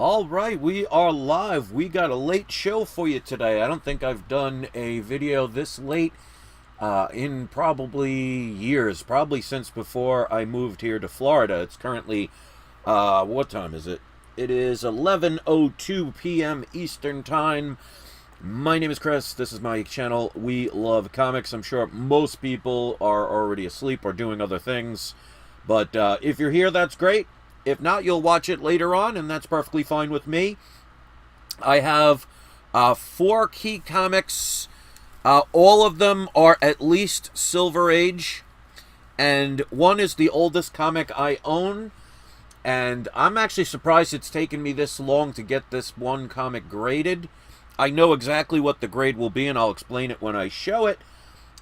All right, we are live. We got a late show for you today. I don't think I've done a video this late in probably years, probably since before I moved here to Florida. It's currently, what time is it? It is 11:02 p.m. Eastern Time. My name is Chris. This is my channel. We love comics. I'm sure most people are already asleep or doing other things. But if you're here, that's great. If not, you'll watch it later on, and that's perfectly fine with me. I have 4 key comics. All of them are at least Silver Age, and one is the oldest comic I own. And I'm actually surprised it's taken me this long to get this one comic graded. I know exactly what the grade will be, and I'll explain it when I show it.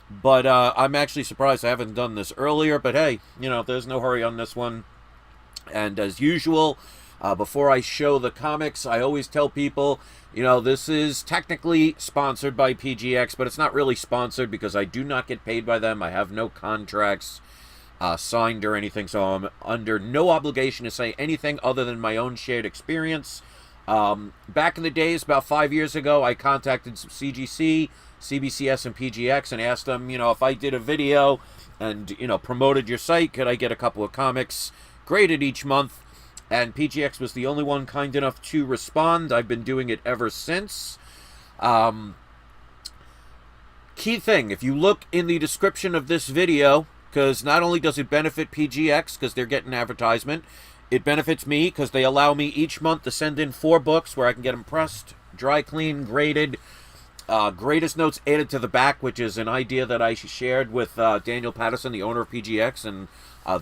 But I'm actually surprised I haven't done this earlier. But hey, you know, there's no hurry on this one. And as usual, before I show the comics, I always tell people, you know, this is technically sponsored by PGX, but it's not really sponsored because I do not get paid by them. I have no contracts signed or anything, so I'm under no obligation to say anything other than my own shared experience. Back in the days, about 5 years ago, I contacted CGC, CBCS, and PGX and asked them, you know, if I did a video and, you know, promoted your site, could I get a couple of comics graded each month? And PGX was the only one kind enough to respond. I've been doing it ever since. Key thing, if you look in the description of this video, because not only does it benefit PGX because they're getting advertisement, it benefits me because they allow me each month to send in 4 books where I can get them pressed, dry clean, graded, greatest notes added to the back, which is an idea that I shared with Daniel Patterson, the owner of PGX, and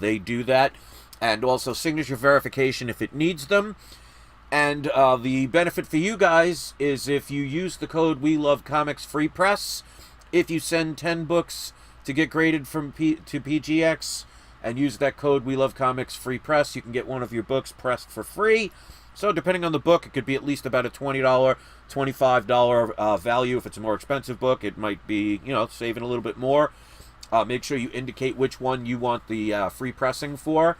they do that. And also signature verification if it needs them. And the benefit for you guys is if you use the code We Love Comics Free Press, if you send 10 books to get graded from to PGX and use that code We Love Comics Free Press, you can get one of your books pressed for free. So depending on the book, it could be at least about a $20, $25 value. If it's a more expensive book, it might be, you know, saving a little bit more. Make sure you indicate which one you want the free pressing for.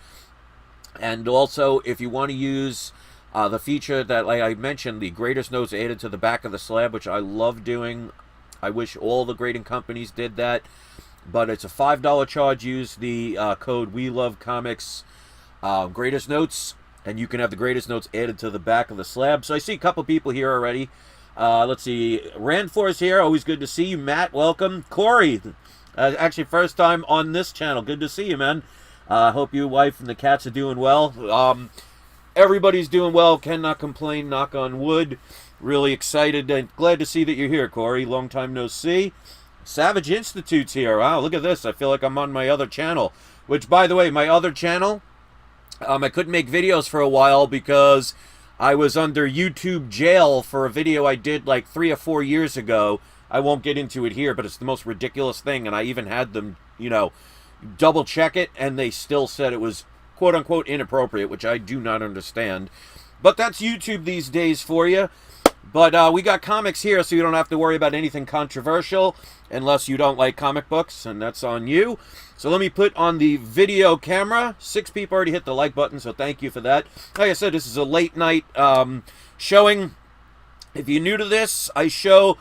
And also, if you want to use the feature that, like I mentioned, the greatest notes added to the back of the slab, which I love doing. I wish all the grading companies did that. But it's a $5 charge. Use the code We Love Comics Greatest Notes, and you can have the greatest notes added to the back of the slab. So I see a couple people here already. Let's see. Randfor is here. Always good to see you. Matt, welcome. Corey, actually first time on this channel. Good to see you, man. Hope your wife and the cats are doing well. Everybody's doing well. Cannot complain. Knock on wood. Really excited and glad to see that you're here, Corey. Long time no see. Savage Institute's here. Wow, look at this. I feel like I'm on my other channel. Which, by the way, my other channel, I couldn't make videos for a while because I was under YouTube jail for a video I did like 3 or 4 years ago. I won't get into it here, but it's the most ridiculous thing, and I even had them, you know, double check it, and they still said it was quote-unquote inappropriate, which I do not understand. But that's YouTube these days for you. But we got comics here, so you don't have to worry about anything controversial unless you don't like comic books, and that's on you. So let me put on the video camera. 6 people already hit the like button, so thank you for that. Like I said, this is a late night showing. If you're new to this, I show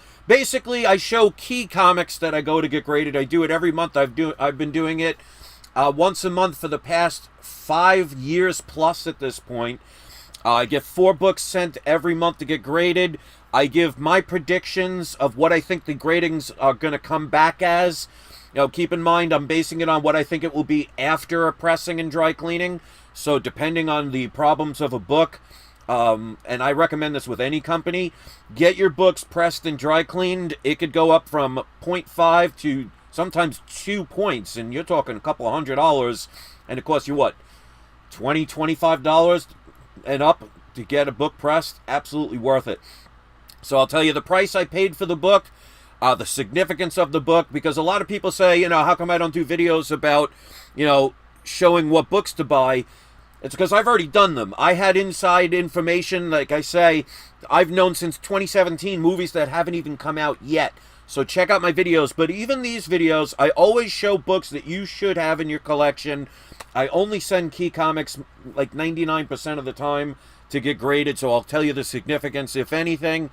key comics that I go to get graded. I do it every month. I've been doing it once a month for the past 5 years plus at this point. I get 4 books sent every month to get graded. I give my predictions of what I think the gradings are going to come back as. You know, keep in mind, I'm basing it on what I think it will be after a pressing and dry cleaning. So depending on the problems of a book, and I recommend this with any company, get your books pressed and dry cleaned. It could go up from 0.5 to sometimes 2 points, and you're talking a couple of $100, and it costs you what, $20, $25 and up to get a book pressed. Absolutely worth it. So I'll tell you the price I paid for the book, the significance of the book, because a lot of people say, you know, how come I don't do videos about, you know, showing what books to buy? It's because I've already done them. I had inside information. Like I say, I've known since 2017 movies that haven't even come out yet. So check out my videos. But even these videos, I always show books that you should have in your collection. I only send key comics like 99% of the time to get graded. So I'll tell you the significance, if anything,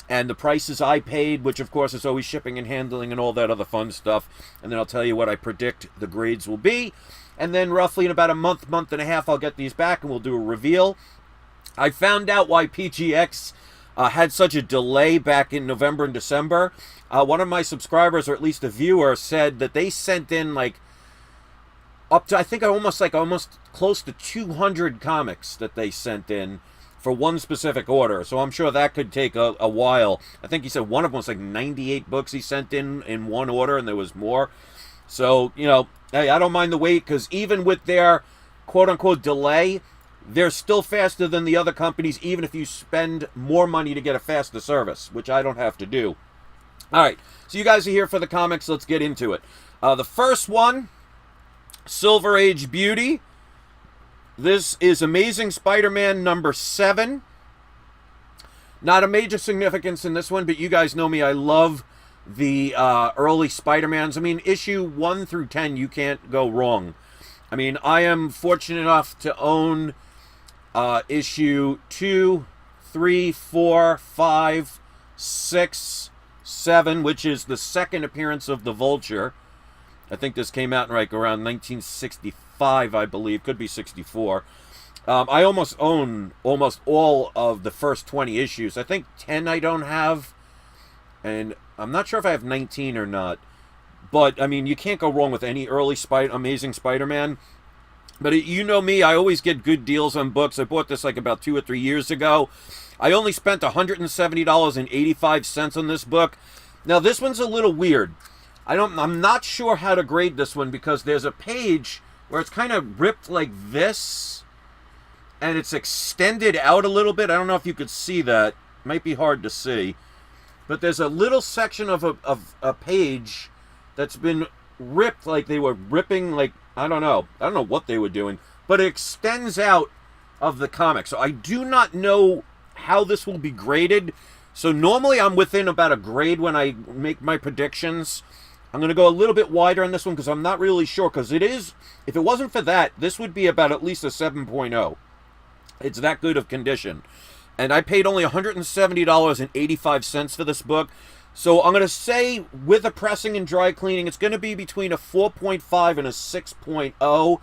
and the prices I paid, which of course is always shipping and handling and all that other fun stuff. And then I'll tell you what I predict the grades will be. And then roughly in about a month, month and a half, I'll get these back and we'll do a reveal. I found out why PGX had such a delay back in November and December. One of my subscribers, or at least a viewer, said that they sent in like up to, I think almost close to 200 comics that they sent in for one specific order. So I'm sure that could take a while. I think he said one of them was like 98 books he sent in one order, and there was more. So, you know, hey, I don't mind the wait, because even with their quote-unquote delay, they're still faster than the other companies, even if you spend more money to get a faster service, which I don't have to do. All right, so you guys are here for the comics. Let's get into it. The first one, Silver Age Beauty. This is Amazing Spider-Man number 7. Not a major significance in this one, but you guys know me. I love the early Spider-Mans. I mean, issue 1 through 10, you can't go wrong. I mean, I am fortunate enough to own issue 2, 3, 4, 5, 6, 7, which is the second appearance of the Vulture. I think this came out in like around 1965, I believe. Could be 64. I almost own almost all of the first 20 issues. I think 10 I don't have. And I'm not sure if I have 19 or not. But, I mean, you can't go wrong with any early Amazing Spider-Man. But you know me, I always get good deals on books. I bought this like about 2 or 3 years ago. I only spent $170.85 on this book. Now, this one's a little weird. I'm not sure how to grade this one, because there's a page where it's kind of ripped like this, and it's extended out a little bit. I don't know if you could see that. Might be hard to see. But there's a little section of a page that's been ripped, like they were ripping, like, I don't know what they were doing, but it extends out of the comic. So I do not know how this will be graded. So normally I'm within about a grade when I make my predictions. I'm going to go a little bit wider on this one because I'm not really sure, because it is, if it wasn't for that, this would be about at least a 7.0. It's that good of condition. And I paid only $170.85 for this book. So I'm going to say, with the pressing and dry cleaning, it's going to be between a 4.5 and a 6.0.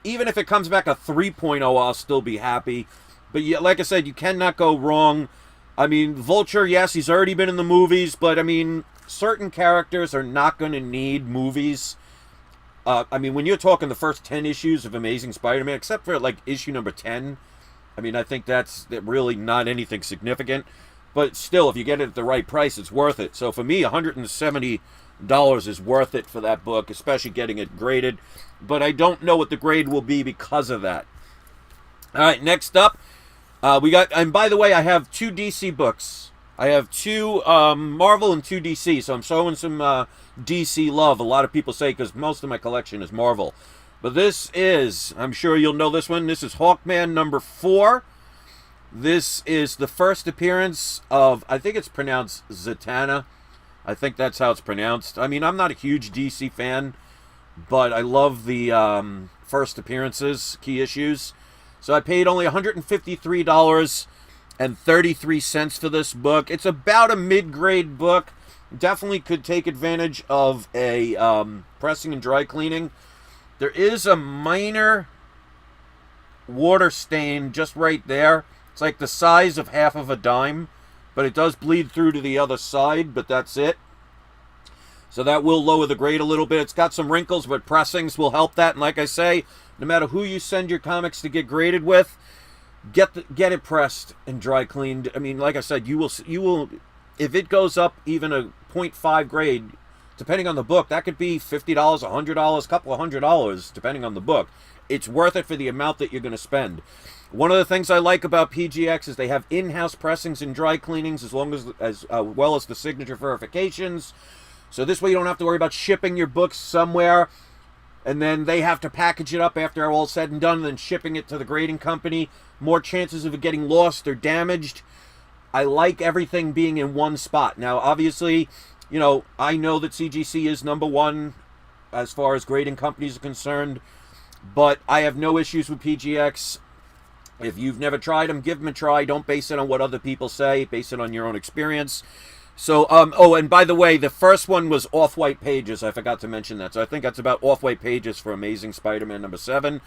Even if it comes back a 3.0, I'll still be happy. But yeah, like I said, you cannot go wrong. I mean, Vulture, yes, he's already been in the movies, but I mean, certain characters are not going to need movies. I mean, when you're talking the first 10 issues of Amazing Spider-Man, except for like issue number 10, I mean, I think that's really not anything significant. But still, if you get it at the right price, it's worth it. So for me, $170 is worth it for that book, especially getting it graded. But I don't know what the grade will be because of that. All right, next up, we got, and by the way, I have 2 DC books. I have 2 Marvel and 2 DC, so I'm showing some DC love. A lot of people say, because most of my collection is Marvel. But this is, I'm sure you'll know this one, this is Hawkman number 4. This is the first appearance of, I think it's pronounced Zatanna. I think that's how it's pronounced. I mean, I'm not a huge DC fan, but I love the first appearances, key issues. So I paid only $153.33 for this book. It's about a mid-grade book. Definitely could take advantage of a pressing and dry cleaning. There is a minor water stain just right there. It's like the size of half of a dime, but it does bleed through to the other side, but that's it. So that will lower the grade a little bit. It's got some wrinkles, but pressings will help that. And like I say, no matter who you send your comics to get graded with, get it pressed and dry cleaned. I mean, like I said, you will if it goes up even a 0.5 grade, depending on the book, that could be $50, $100, a couple of $100, depending on the book. It's worth it for the amount that you're going to spend. One of the things I like about PGX is they have in-house pressings and dry cleanings, as well as the signature verifications. So this way you don't have to worry about shipping your books somewhere, and then they have to package it up after all said and done, and then shipping it to the grading company. More chances of it getting lost or damaged. I like everything being in one spot. Now, obviously, you know, I know that CGC is #1 as far as grading companies are concerned, but I have no issues with PGX. If you've never tried them, give them a try. Don't base it on what other people say. Base it on your own experience. So, oh, and by the way, the first one was Off-White Pages. I forgot to mention that. So I think that's about Off-White Pages for Amazing Spider-Man #7.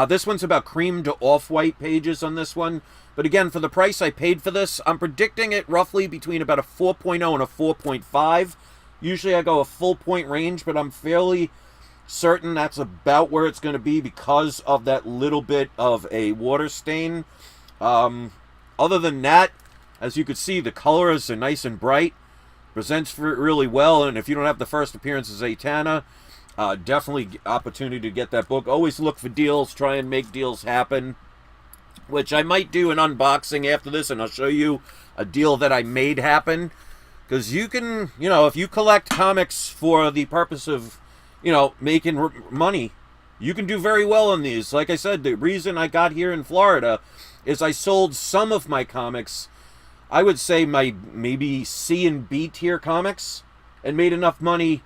This one's about cream to Off-White Pages on this one. But again, for the price I paid for this, I'm predicting it roughly between about a 4.0 and a 4.5. Usually I go a full point range, but I'm fairly certain that's about where it's going to be because of that little bit of a water stain. Other than that, as you can see, the colors are nice and bright. Presents for it really well, and if you don't have the first appearance of Zatanna, definitely opportunity to get that book. Always look for deals. Try and make deals happen, which I might do an unboxing after this, and I'll show you a deal that I made happen. Because you can, if you collect comics for the purpose of making money, you can do very well on these. Like I said, the reason I got here in Florida is I sold some of my comics, I would say my maybe C and B tier comics, and made enough money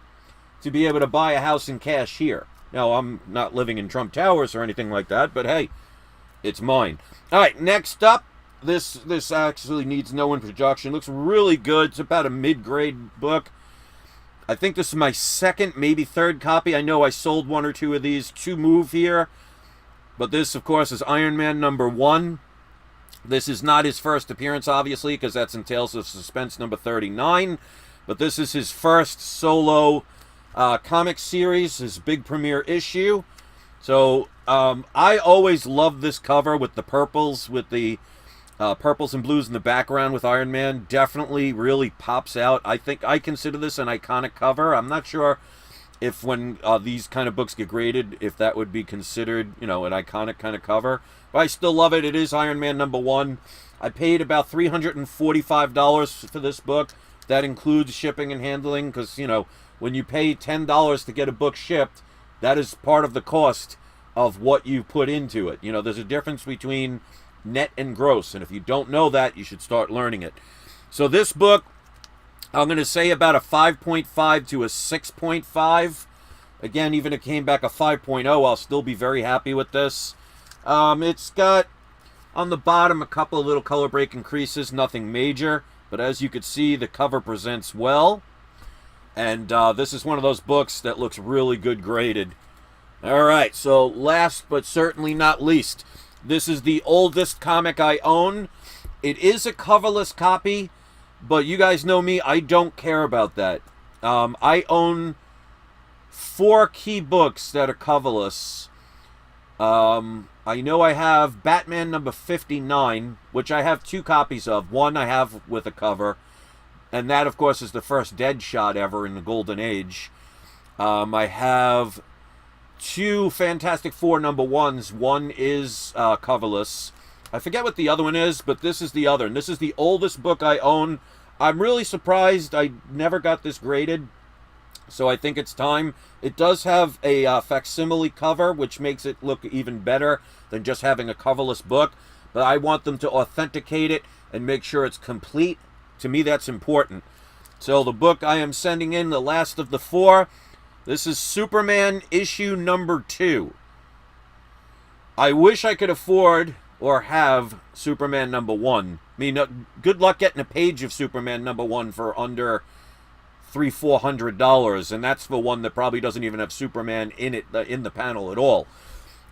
to be able to buy a house in cash here. Now, I'm not living in Trump Towers or anything like that, but hey, it's mine. All right, next up, this actually needs no introduction. Looks really good. It's about a mid-grade book. I think this is my second, maybe third copy. I know I sold one or two of these to move here. But this, of course, is Iron Man #1. This is not his first appearance, obviously, because that's in Tales of Suspense #39. But this is his first solo comic series, his big premiere issue. So I always love this cover with the purples, with the purples and blues in the background with Iron Man. Definitely really pops out. I think I consider this an iconic cover. I'm not sure if when these kind of books get graded, if that would be considered, an iconic kind of cover. But I still love it. It is Iron Man #1. I paid about $345 for this book. That includes shipping and handling, because, when you pay $10 to get a book shipped, that is part of the cost of what you put into it. There's a difference between net and gross, and if you don't know that, you should start learning it. So this book, I'm going to say about a 5.5 to a 6.5. Again, even if it came back a 5.0, I'll still be very happy with this. It's got on the bottom a couple of little color break increases, nothing major, but as you can see, the cover presents well, and this is one of those books that looks really good graded. All right, so last but certainly not least, this is the oldest comic I own. It is a coverless copy, but you guys know me, I don't care about that. I own 4 key books that are coverless. I know I have Batman #59, which I have 2 copies of. One I have with a cover, and that, of course, is the first Deadshot ever in the Golden Age. I have 2 Fantastic Four #1s. One is coverless. I forget what the other one is, but this is the other. And this is the oldest book I own. I'm really surprised I never got this graded, so I think it's time. It does have a facsimile cover, which makes it look even better than just having a coverless book. But I want them to authenticate it and make sure it's complete. To me, that's important. So the book I am sending in, the last of the 4, this is Superman issue #2. I wish I could afford or have Superman #1. I mean, good luck getting a page of Superman #1 for under $300-400, and that's for one that probably doesn't even have Superman in it, in the panel at all.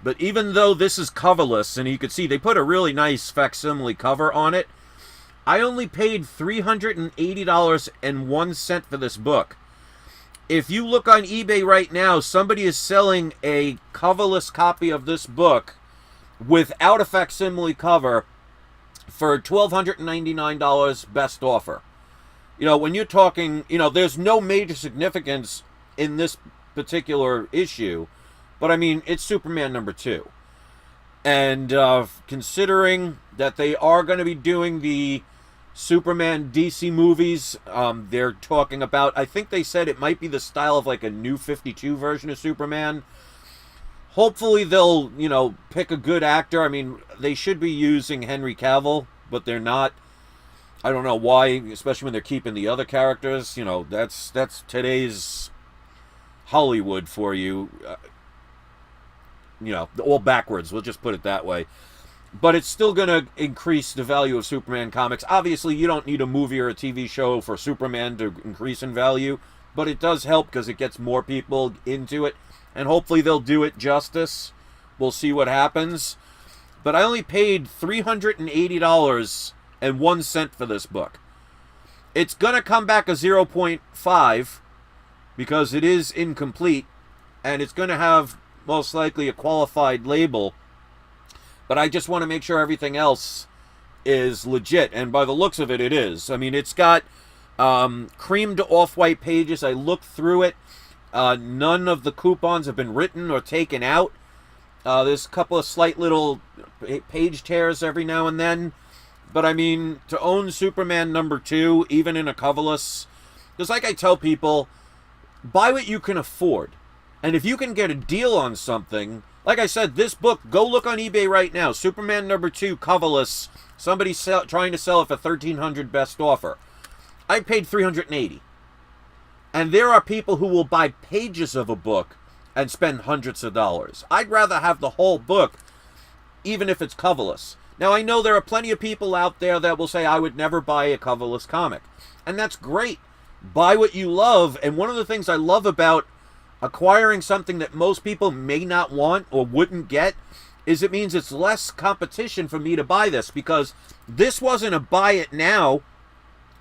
But even though this is coverless, and you can see they put a really nice facsimile cover on it, I only paid $380.01 for this book. If you look on eBay right now, somebody is selling a coverless copy of this book without a facsimile cover for $1,299 best offer. When you're talking, there's no major significance in this particular issue, but I mean, it's Superman #2. And considering that they are going to be doing the Superman DC movies, they're talking about, I think they said it might be the style of like a new 52 version of Superman. Hopefully they'll, pick a good actor. I mean, they should be using Henry Cavill, but they're not. I don't know why, especially when they're keeping the other characters. That's today's Hollywood for you. All backwards. We'll just put it that way. but it's still going to increase the value of Superman comics. Obviously, you don't need a movie or a TV show for Superman to increase in value, but it does help because it gets more people into it, and hopefully they'll do it justice. We'll see what happens. But I only paid $380.01 for this book. It's going to come back a 0.5 because it is incomplete, and it's going to have most likely a qualified label. But I just want to make sure everything else is legit, and by the looks of it, it is. I mean, it's got creamed off-white pages. I looked through it. None of the coupons have been written or taken out. There's a couple of slight little page tears every now and then. But, I mean, to own Superman #2, even in a coverless, because like I tell people, buy what you can afford. And if you can get a deal on something, like I said, this book, go look on eBay right now. Superman #2, coverless. Somebody trying to sell it for $1,300 best offer. I paid $380. And there are people who will buy pages of a book and spend hundreds of dollars. I'd rather have the whole book, even if it's coverless. Now, I know there are plenty of people out there that will say, I would never buy a coverless comic. And that's great. Buy what you love. And one of the things I love about acquiring something that most people may not want or wouldn't get is it means it's less competition for me to buy this, because this wasn't a buy it now.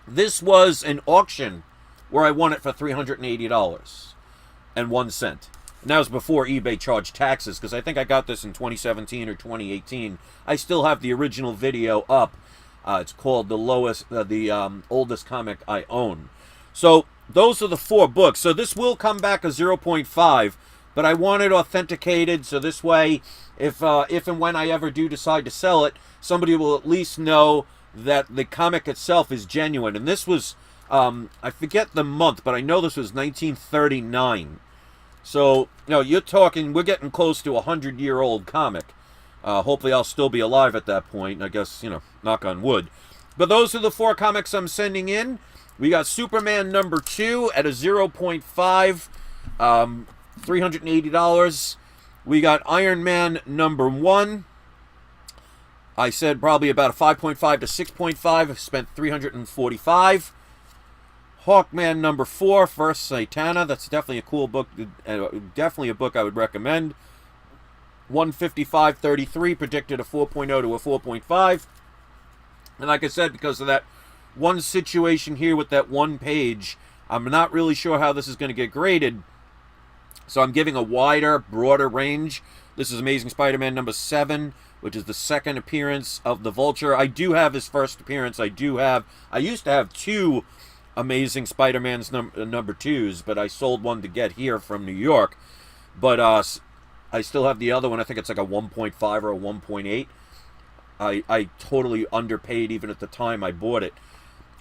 This was an auction where I won it for $380.01. And that was before eBay charged taxes, because I think I got this in 2017 or 2018. I still have the original video up. It's called the oldest comic I own. So those are the 4 books. So this will come back a 0.5, but I want it authenticated, so this way, if and when I ever do decide to sell it, somebody will at least know that the comic itself is genuine. And this was, I forget the month, but I know this was 1939. So, you know, you're talking, we're getting close to a 100-year-old comic. Hopefully I'll still be alive at that point. I guess, you know, knock on wood. But those are the 4 comics I'm sending in. We got Superman #2 at a 0.5, $380. We got Iron Man #1. I said probably about a 5.5 to 6.5. I've spent $345. Hawkman #4, First Satana. That's definitely a cool book. Definitely a book I would recommend. 155.33, predicted a 4.0 to a 4.5. And like I said, because of that one situation here with that one page, I'm not really sure how this is going to get graded. So I'm giving a wider, broader range. This is Amazing Spider-Man #7, which is the second appearance of the Vulture. I do have his first appearance. I used to have 2 Amazing Spider-Man's #2s, but I sold one to get here from New York. But I still have the other one. I think it's like a 1.5 or a 1.8. I totally underpaid even at the time I bought it.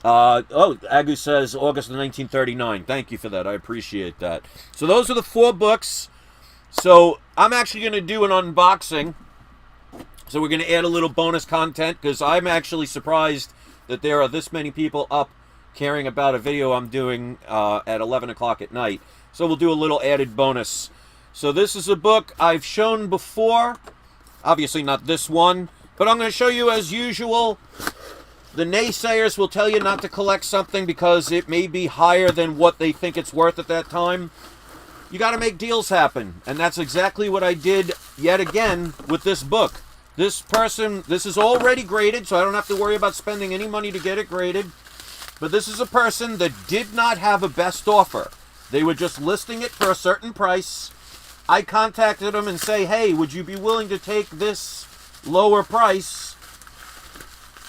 Agu says August of 1939. Thank you for that. I appreciate that. So those are the 4 books. So I'm actually going to do an unboxing. So we're going to add a little bonus content, because I'm actually surprised that there are this many people up caring about a video I'm doing at 11 o'clock at night. So we'll do a little added bonus. So this is a book I've shown before. Obviously not this one. But I'm going to show you, as usual, the naysayers will tell you not to collect something because it may be higher than what they think it's worth at that time. You got to make deals happen. And that's exactly what I did yet again with this book. This is already graded, so I don't have to worry about spending any money to get it graded. But this is a person that did not have a best offer. They were just listing it for a certain price. I contacted them and say, hey, would you be willing to take this lower price?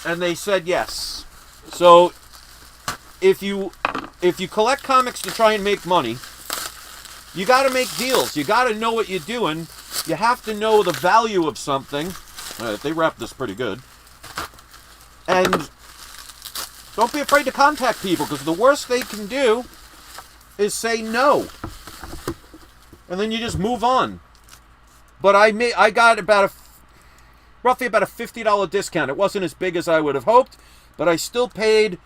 And they said yes. So if you collect comics to try and make money, you got to make deals. You got to know what you're doing. You have to know the value of something. They wrapped this pretty good. And don't be afraid to contact people, because the worst they can do is say no. And then you just move on. But I got roughly about a $50 discount. It wasn't as big as I would have hoped, but I still paid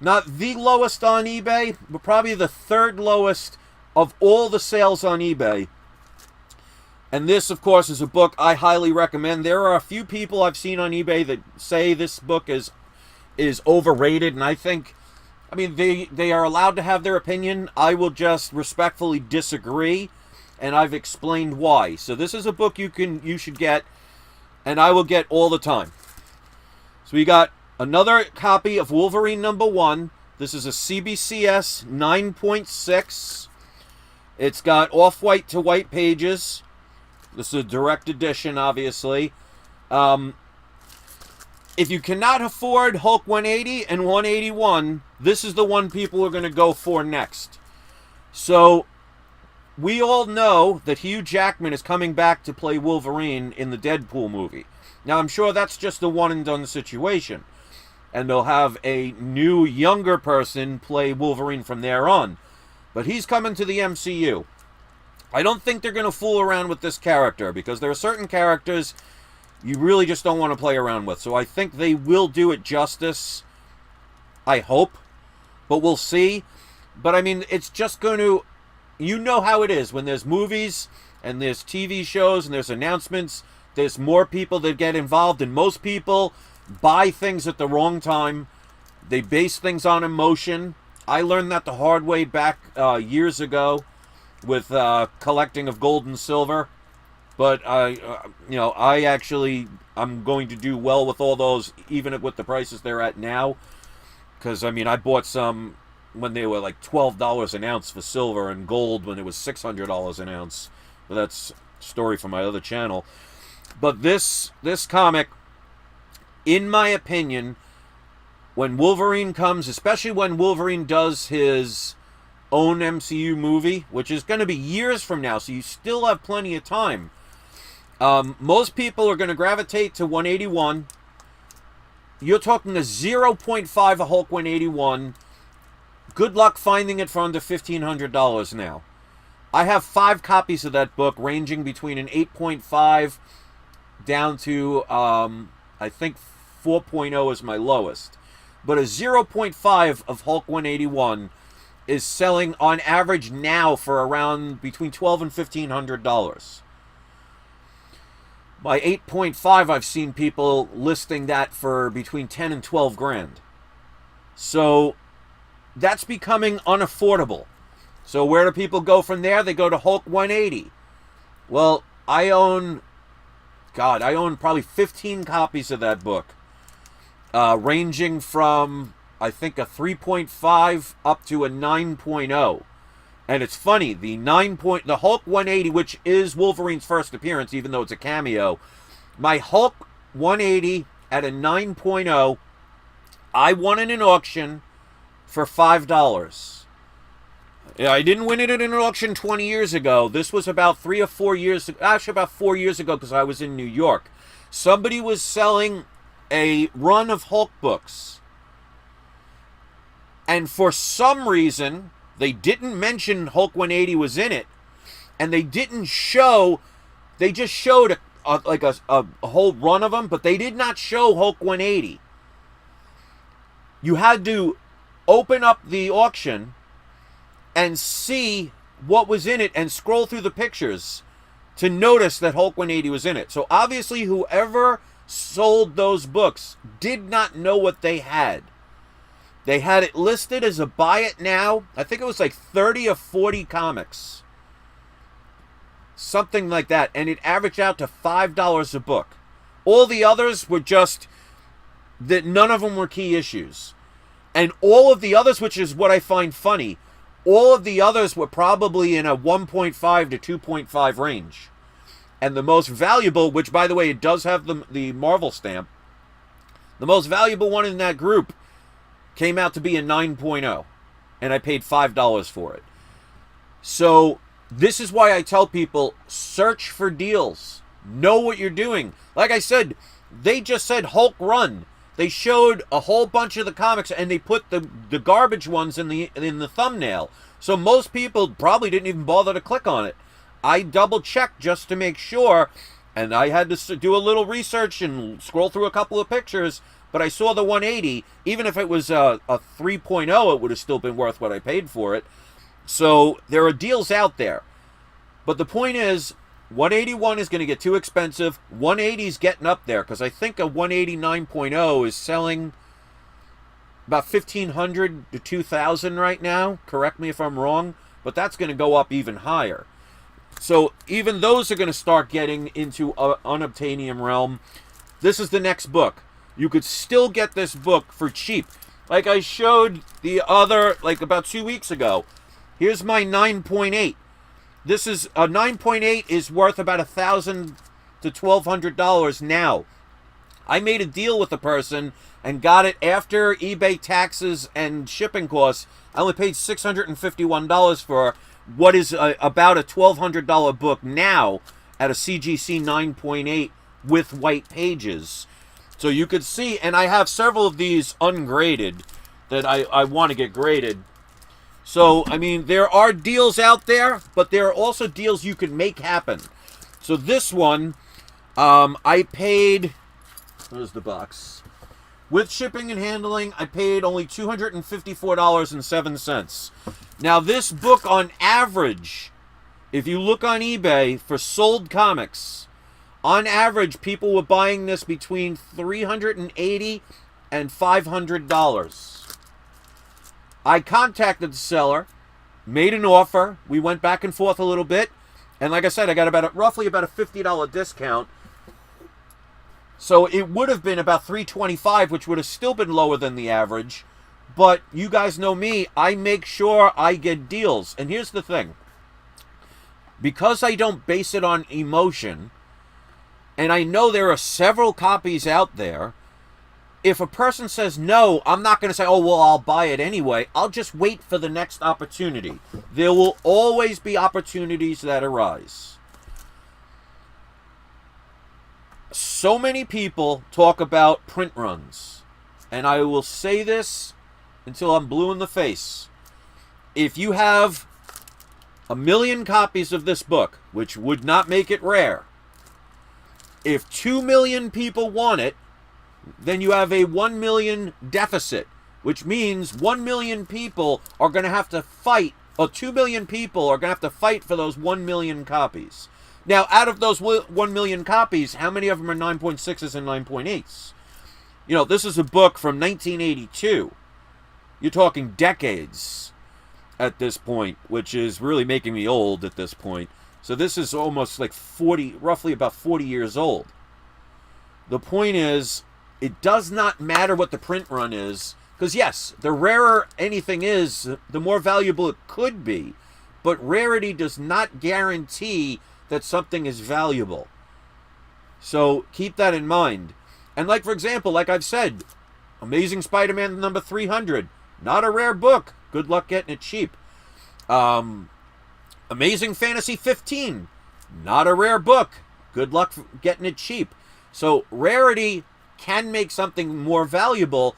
not the lowest on eBay, but probably the 3rd lowest of all the sales on eBay. And this, of course, is a book I highly recommend. There are a few people I've seen on eBay that say this book is overrated, and I think, I mean, they are allowed to have their opinion. I will just respectfully disagree, and I've explained why. So this is a book you should get, and I will get all the time. So we got another copy of Wolverine #1. This is a CBCS 9.6. It's got off-white to white pages. This is a direct edition, obviously. If you cannot afford Hulk 180 and 181, this is the one people are going to go for next. So, we all know that Hugh Jackman is coming back to play Wolverine in the Deadpool movie. Now, I'm sure that's just a one-and-done situation. And they'll have a new, younger person play Wolverine from there on. But he's coming to the MCU. I don't think they're going to fool around with this character, because there are certain characters you really just don't want to play around with. So I think they will do it justice. I hope. But we'll see. But I mean, it's just going to... You know how it is. When there's movies, and there's TV shows, and there's announcements, there's more people that get involved, and most people buy things at the wrong time. They base things on emotion. I learned that the hard way back years ago with collecting of gold and silver. But I'm going to do well with all those, even with the prices they're at now. Because, I mean, I bought some when they were like $12 an ounce for silver, and gold when it was $600 an ounce. But that's a story from my other channel. But this comic, in my opinion, when Wolverine comes, especially when Wolverine does his own MCU movie, which is going to be years from now, so you still have plenty of time. Most people are going to gravitate to 181. You're talking a 0.5 of Hulk 181. Good luck finding it for under $1,500 now. I have 5 copies of that book, ranging between an 8.5 down to, I think 4.0 is my lowest. But a 0.5 of Hulk 181 is selling on average now for around between $1,200 and $1,500. My 8.5, I've seen people listing that for between 10 and 12 grand. So that's becoming unaffordable. So where do people go from there? They go to Hulk 180. Well, I own probably 15 copies of that book. Ranging from, I think, a 3.5 up to a 9.0. And it's funny, the Hulk 180, which is Wolverine's first appearance, even though it's a cameo, my Hulk 180 at a 9.0, I won in an auction for $5. Yeah, I didn't win it at an auction 20 years ago. This was about 3 or 4 years, actually about 4 years ago, because I was in New York. Somebody was selling a run of Hulk books, and for some reason they didn't mention Hulk 180 was in it, and they didn't show, they just showed a whole run of them, but they did not show Hulk 180. You had to open up the auction and see what was in it and scroll through the pictures to notice that Hulk 180 was in it. So obviously whoever sold those books did not know what they had. They had it listed as a buy it now. I think it was like 30 or 40 comics. Something like that. And it averaged out to $5 a book. All the others were just that none of them were key issues. And all of the others, which is what I find funny, all of the others were probably in a 1.5 to 2.5 range. And the most valuable, which by the way, it does have the Marvel stamp, the most valuable one in that group came out to be a 9.0. And I paid $5 for it. So this is why I tell people, search for deals. Know what you're doing. Like I said, they just said Hulk Run. They showed a whole bunch of the comics, and they put the garbage ones in the thumbnail. So most people probably didn't even bother to click on it. I double-checked just to make sure, and I had to do a little research and scroll through a couple of pictures, but I saw the 180. Even if it was a 3.0, it would have still been worth what I paid for it. So there are deals out there. But the point is, 181 is going to get too expensive. 180 is getting up there because I think a 189.0 is selling about 1,500 to 2,000 right now. Correct me if I'm wrong, but that's going to go up even higher. So even those are going to start getting into unobtainium realm. This is the next book. You could still get this book for cheap. Like I showed the other, like about 2 weeks ago. Here's my 9.8. This is a 9.8 is worth about $1,000 to $1,200 now. I made a deal with the person and got it after eBay taxes and shipping costs. I only paid $651 for what is about a $1,200 book now at a CGC 9.8 with white pages. So you could see, and I have several of these ungraded that I want to get graded. So, I mean, there are deals out there, but there are also deals you can make happen. So this one, I paid, where's the box? With shipping and handling, I paid only $254.07. Now, this book on average, if you look on eBay for sold comics, on average, people were buying this between $380 and $500. I contacted the seller, made an offer. We went back and forth a little bit. And like I said, I got roughly about a $50 discount. So it would have been about $325, which would have still been lower than the average. But you guys know me, I make sure I get deals. And here's the thing. Because I don't base it on emotion, and I know there are several copies out there, if a person says no, I'm not going to say, oh, well, I'll buy it anyway. I'll just wait for the next opportunity. There will always be opportunities that arise. So many people talk about print runs. And I will say this until I'm blue in the face. If you have 1 million copies of this book, which would not make it rare, if 2 million people want it, then you have a 1 million deficit, which means 1 million people are going to have to fight, or 2 million people are going to have to fight for those 1 million copies. Now, out of those 1 million copies, how many of them are 9.6s and 9.8s? You know, this is a book from 1982. You're talking decades at this point, which is really making me old at this point. So this is almost like 40, roughly about 40 years old. The point is, it does not matter what the print run is, because yes, the rarer anything is, the more valuable it could be, but rarity does not guarantee that something is valuable. So keep that in mind. And like, for example, like I've said, Amazing Spider-Man number 300, not a rare book. Good luck getting it cheap. Amazing Fantasy 15, not a rare book. Good luck getting it cheap. So rarity can make something more valuable,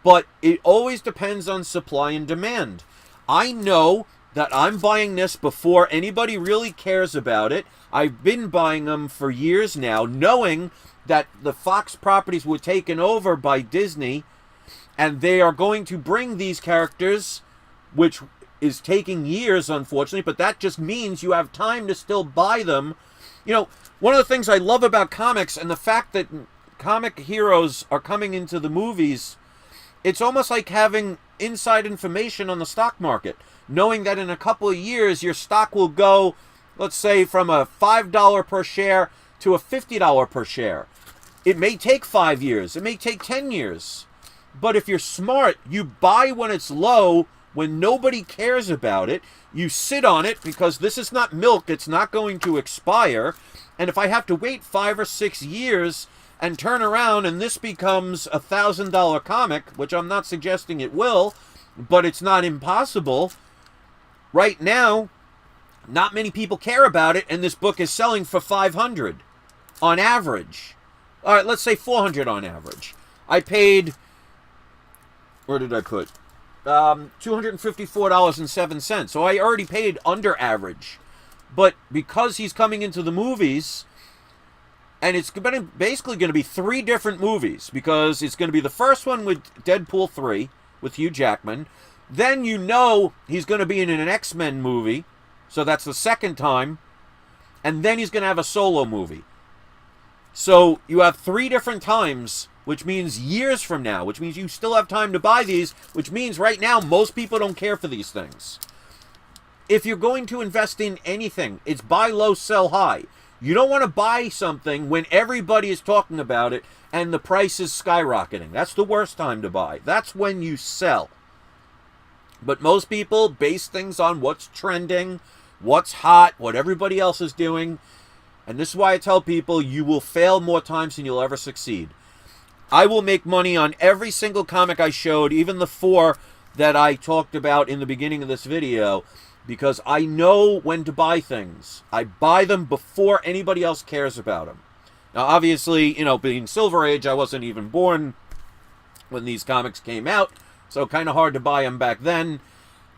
but it always depends on supply and demand. I know that I'm buying this before anybody really cares about it. I've been buying them for years now, knowing that the Fox properties were taken over by Disney, and they are going to bring these characters, which is taking years, unfortunately, but that just means you have time to still buy them. You know, one of the things I love about comics, and the fact that comic heroes are coming into the movies, it's almost like having inside information on the stock market, knowing that in a couple of years your stock will go, let's say, from a $5 per share to a $50 per share. It may take 5 years, it may take 10 years, but if you're smart, you buy when it's low, when nobody cares about it. You sit on it because this is not milk, it's not going to expire, and if I have to wait 5 or 6 years and turn around and this becomes a $1,000 comic, which I'm not suggesting it will, but it's not impossible. Right now, not many people care about it, and this book is selling for $500 on average. All right, let's say $400 on average. I paid, where did I put? $254.07. So I already paid under average. But because he's coming into the movies, and it's basically going to be 3 different movies, because it's going to be the first one with Deadpool 3 with Hugh Jackman. Then you know he's going to be in an X-Men movie, so that's the second time. and then he's going to have a solo movie. So you have 3 different times, which means years from now, which means you still have time to buy these, which means right now most people don't care for these things. If you're going to invest in anything, it's buy low, sell high. You don't want to buy something when everybody is talking about it and the price is skyrocketing. That's the worst time to buy. That's when you sell. But most people base things on what's trending, what's hot, what everybody else is doing. And this is why I tell people you will fail more times than you'll ever succeed. I will make money on every single comic I showed, even the 4 that I talked about in the beginning of this video, because I know when to buy things. I buy them before anybody else cares about them. Now, obviously, you know, being Silver Age, I wasn't even born when these comics came out, so kind of hard to buy them back then.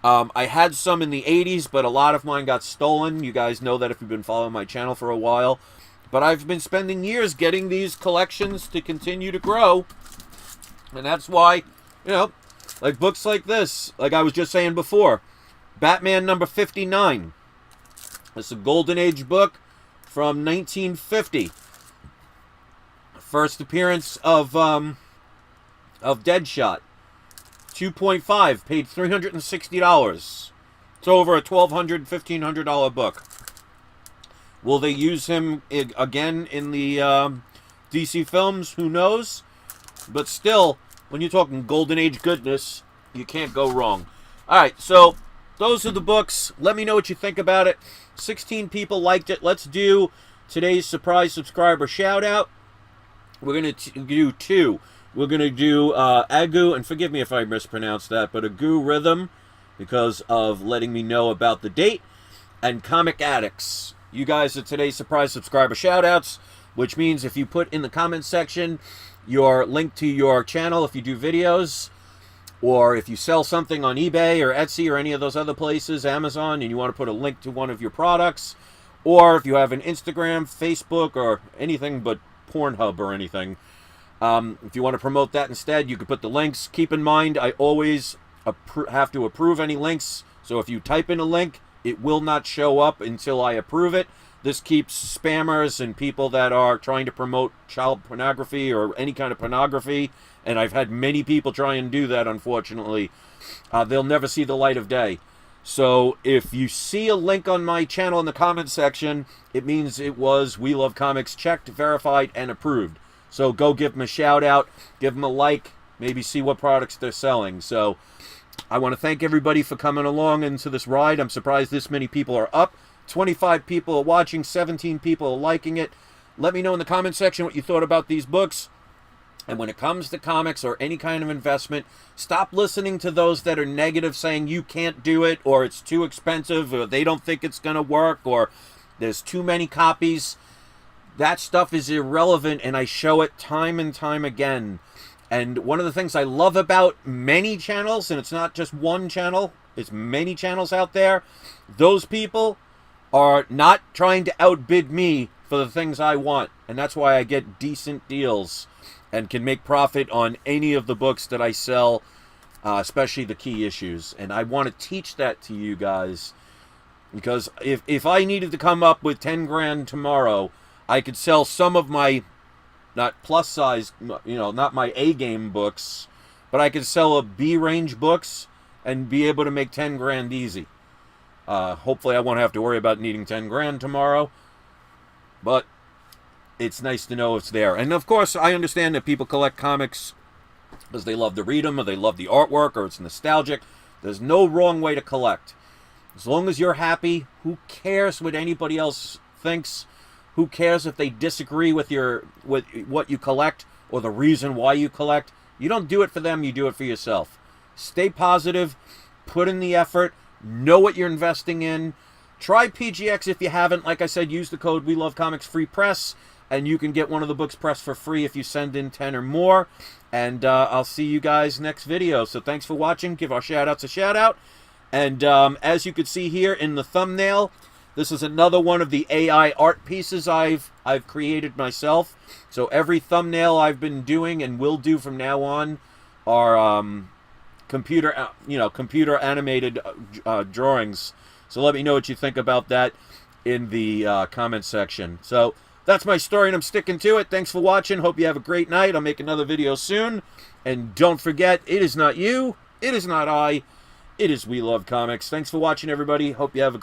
I had some in the 80s, but a lot of mine got stolen. You guys know that if you've been following my channel for a while. But I've been spending years getting these collections to continue to grow. And that's why, you know, like books like this, like I was just saying before, Batman number 59. It's a Golden Age book from 1950. First appearance of Deadshot. 2.5, paid $360. It's over a $1,200, $1,500 book. Will they use him again in the DC films? Who knows? But still, when you're talking Golden Age goodness, you can't go wrong. Alright, so those are the books. Let me know what you think about it. 16 people liked it. Let's do today's surprise subscriber shout out. We're going to do 2. We're going to do Agu, and forgive me if I mispronounced that, but Agu Rhythm, because of letting me know about the date, and Comic Addicts. You guys are today's surprise subscriber shoutouts, which means if you put in the comment section your link to your channel if you do videos, or if you sell something on eBay or Etsy or any of those other places, Amazon, and you want to put a link to one of your products, or if you have an Instagram, Facebook, or anything but Pornhub or anything, if you want to promote that instead, you can put the links. Keep in mind, I always have to approve any links. So if you type in a link, it will not show up until I approve it. This keeps spammers and people that are trying to promote child pornography or any kind of pornography, and I've had many people try and do that, unfortunately. They'll never see the light of day. So if you see a link on my channel in the comment section, it means it was We Love Comics checked, verified, and approved. So go give them a shout out, give them a like, maybe see what products they're selling. So I want to thank everybody for coming along into this ride. I'm surprised this many people are up. 25 people are watching, 17 people are liking it. Let me know in the comment section what you thought about these books. And when it comes to comics or any kind of investment, stop listening to those that are negative, saying you can't do it, or it's too expensive, or they don't think it's going to work, or there's too many copies. That stuff is irrelevant, and I show it time and time again. And one of the things I love about many channels, and it's not just one channel, it's many channels out there, those people are not trying to outbid me for the things I want. And that's why I get decent deals and can make profit on any of the books that I sell, especially the key issues. And I want to teach that to you guys, because if I needed to come up with 10 grand tomorrow, I could sell some of my, not plus size, you know, not my A game books, but I could sell a B range books and be able to make 10 grand easy. Hopefully I won't have to worry about needing 10 grand tomorrow, but it's nice to know it's there. And of course, I understand that people collect comics because they love to read them, or they love the artwork, or it's nostalgic. There's no wrong way to collect. As long as you're happy, who cares what anybody else thinks? Who cares if they disagree with what you collect or the reason why you collect? You don't do it for them, you do it for yourself. Stay positive, put in the effort, know what you're investing in. Try PGX if you haven't. Like I said, use the code We Love Comics Free Press, and you can get one of the books pressed for free if you send in 10 or more. And I'll see you guys next video. So thanks for watching. Give our shout-outs a shout-out. And as you can see here in the thumbnail, this is another one of the AI art pieces I've created myself. So every thumbnail I've been doing and will do from now on are computer animated drawings. So let me know what you think about that. in the comment section. So that's my story, and I'm sticking to it. Thanks for watching. Hope you have a great night. I'll make another video soon. And don't forget, it is not you, it is not I, it is We Love Comics. Thanks for watching, everybody. Hope you have a